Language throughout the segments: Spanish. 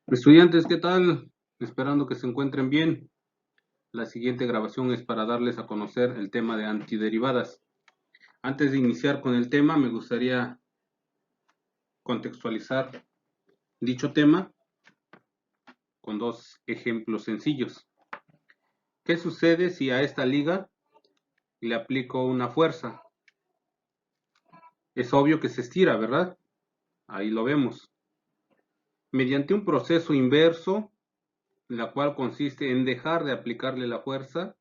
Estudiantes, ¿qué tal? Esperando que se encuentren bien. La siguiente grabación es para darles a conocer el tema de antiderivadas. Antes de iniciar con el tema, me gustaría contextualizar dicho tema con dos ejemplos sencillos. ¿Qué sucede si a esta liga le aplico una fuerza? Es obvio que se estira, ¿verdad? Ahí lo vemos. Mediante un proceso inverso, la cual consiste en dejar de aplicarle la fuerza,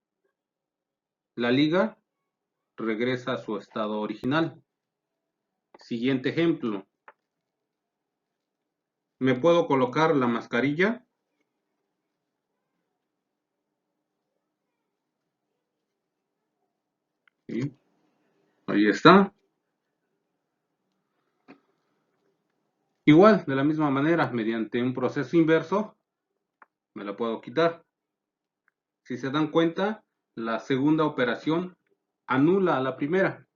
la liga regresa a su estado original. Siguiente ejemplo. ¿Me puedo colocar la mascarilla? Sí, ahí está. Igual, de la misma manera, mediante un proceso inverso, me la puedo quitar. Si se dan cuenta, la segunda operación anula a la primera.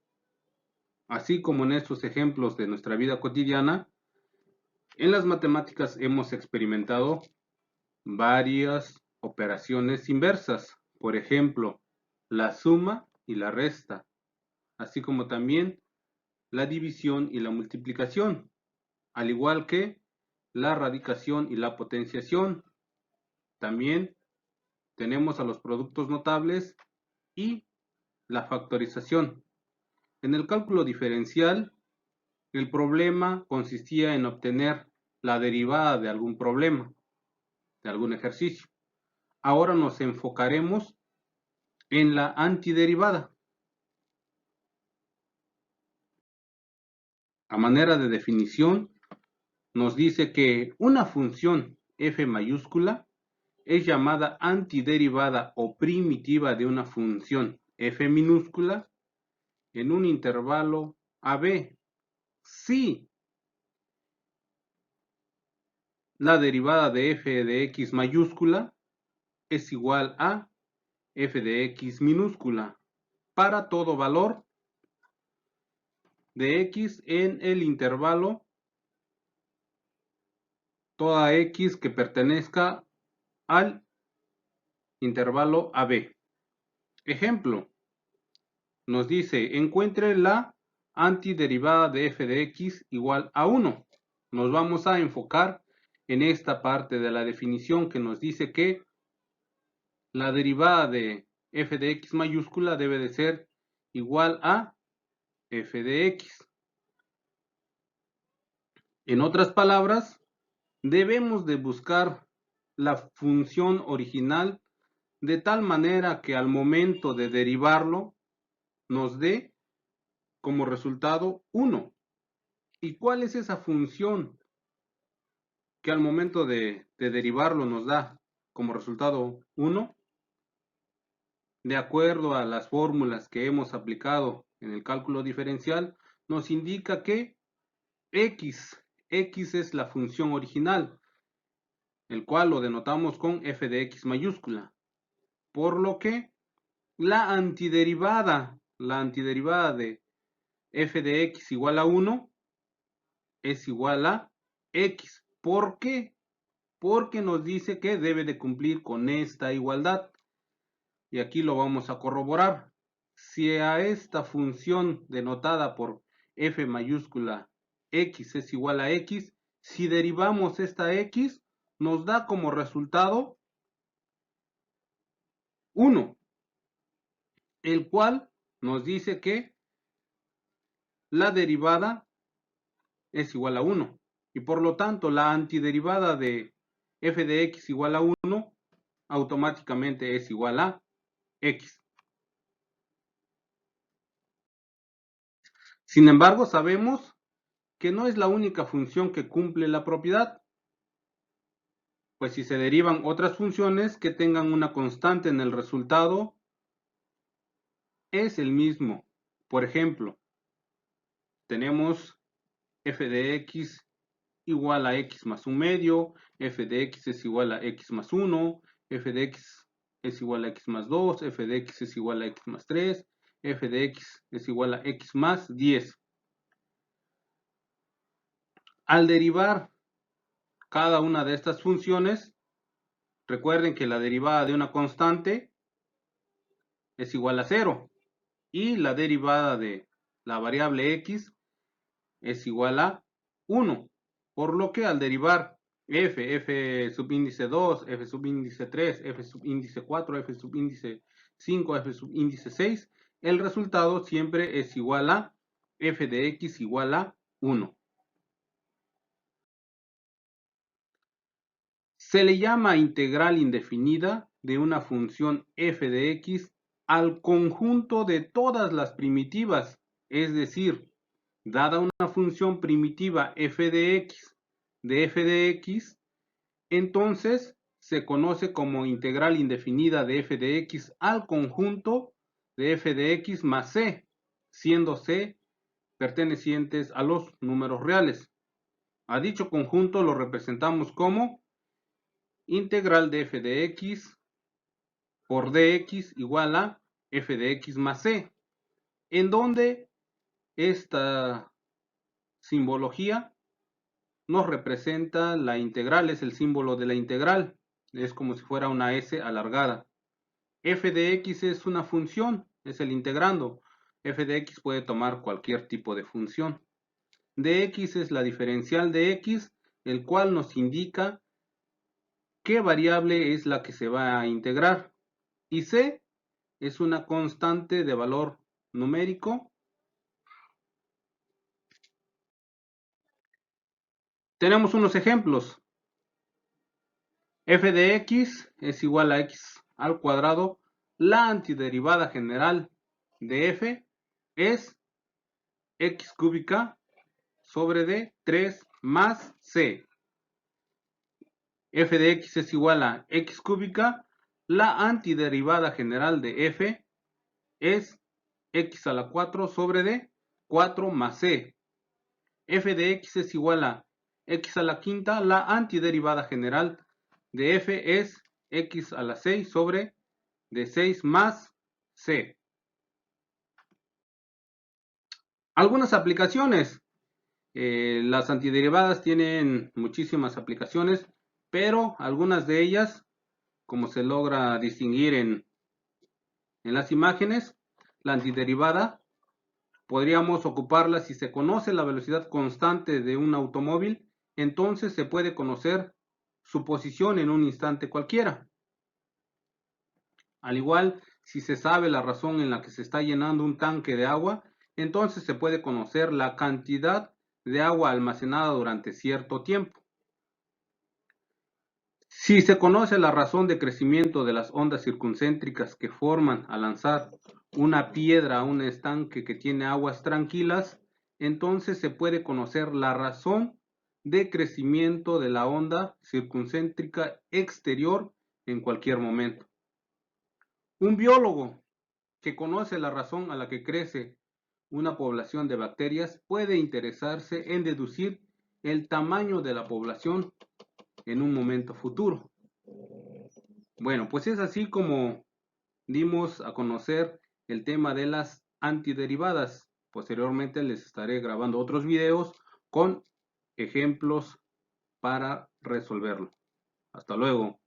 Así como en estos ejemplos de nuestra vida cotidiana, en las matemáticas hemos experimentado varias operaciones inversas. Por ejemplo, la suma y la resta, así como también la división y la multiplicación, al igual que la radicación y la potenciación. También tenemos a los productos notables y la factorización. En el cálculo diferencial, el problema consistía en obtener la derivada de algún problema, de algún ejercicio. Ahora nos enfocaremos en la antiderivada. A manera de definición, nos dice que una función f mayúscula es llamada antiderivada o primitiva de una función f minúscula en un intervalo AB si la derivada de f de x mayúscula es igual a f de x minúscula para todo valor de x en el intervalo toda x que pertenezca al intervalo AB. Ejemplo, nos dice, encuentre la antiderivada de f de x igual a 1. Nos vamos a enfocar en esta parte de la definición que nos dice que la derivada de f de x mayúscula debe de ser igual a f de x. En otras palabras, debemos de buscar la función original de tal manera que al momento de derivarlo nos dé como resultado 1. ¿Y cuál es esa función que al momento de derivarlo nos da como resultado 1? De acuerdo a las fórmulas que hemos aplicado en el cálculo diferencial, nos indica que x es la función original, el cual lo denotamos con f de x mayúscula. Por lo que la antiderivada de f de x igual a 1 es igual a x. ¿Por qué? Porque nos dice que debe de cumplir con esta igualdad. Y aquí lo vamos a corroborar. Si a esta función denotada por f mayúscula x es igual a x, si derivamos esta x, nos da como resultado 1, el cual nos dice que la derivada es igual a 1. Y por lo tanto, la antiderivada de f de x igual a 1 automáticamente es igual a x. Sin embargo, sabemos que no es la única función que cumple la propiedad, pues si se derivan otras funciones que tengan una constante en el resultado, es el mismo. Por ejemplo, tenemos f de x igual a x más un medio, f de x es igual a x más 1, f de x es igual a x más 2, f de x es igual a x más 3, f de x es igual a x más 10. Al derivar cada una de estas funciones. Recuerden que la derivada de una constante es igual a 0 y la derivada de la variable x es igual a 1, por lo que al derivar f subíndice 2, f subíndice 3, f subíndice 4, f subíndice 5, f subíndice 6, el resultado siempre es igual a f de x igual a 1. Se le llama integral indefinida de una función f de x al conjunto de todas las primitivas, es decir, dada una función primitiva f de x, entonces se conoce como integral indefinida de f de x al conjunto de f de x más c, siendo c pertenecientes a los números reales. A dicho conjunto lo representamos como integral de f de x por dx igual a f de x más c, en donde esta simbología nos representa la integral, es el símbolo de la integral, es como si fuera una S alargada. F de x es una función, es el integrando. F de x puede tomar cualquier tipo de función. Dx es la diferencial de x, el cual nos indica qué variable es la que se va a integrar. Y c es una constante de valor numérico. Tenemos unos ejemplos. F de x es igual a x al cuadrado. La antiderivada general de f es x cúbica sobre d 3 más c. F de x es igual a x cúbica. La antiderivada general de f es x a la 4 sobre d 4 más c. F de x es igual a x a la quinta. La antiderivada general de f es x a la 6 sobre de 6 más c. Algunas aplicaciones. Las antiderivadas tienen muchísimas aplicaciones, pero algunas de ellas, como se logra distinguir en las imágenes, la antiderivada podríamos ocuparla si se conoce la velocidad constante de un automóvil, entonces se puede conocer su posición en un instante cualquiera. Al igual, si se sabe la razón en la que se está llenando un tanque de agua, entonces se puede conocer la cantidad de agua almacenada durante cierto tiempo. Si se conoce la razón de crecimiento de las ondas circuncéntricas que forman al lanzar una piedra a un estanque que tiene aguas tranquilas, entonces se puede conocer la razón de crecimiento de la onda circuncéntrica exterior en cualquier momento. Un biólogo que conoce la razón a la que crece una población de bacterias puede interesarse en deducir el tamaño de la población en un momento futuro. Bueno, pues es así como dimos a conocer el tema de las antiderivadas. Posteriormente les estaré grabando otros videos con ejemplos para resolverlo. Hasta luego.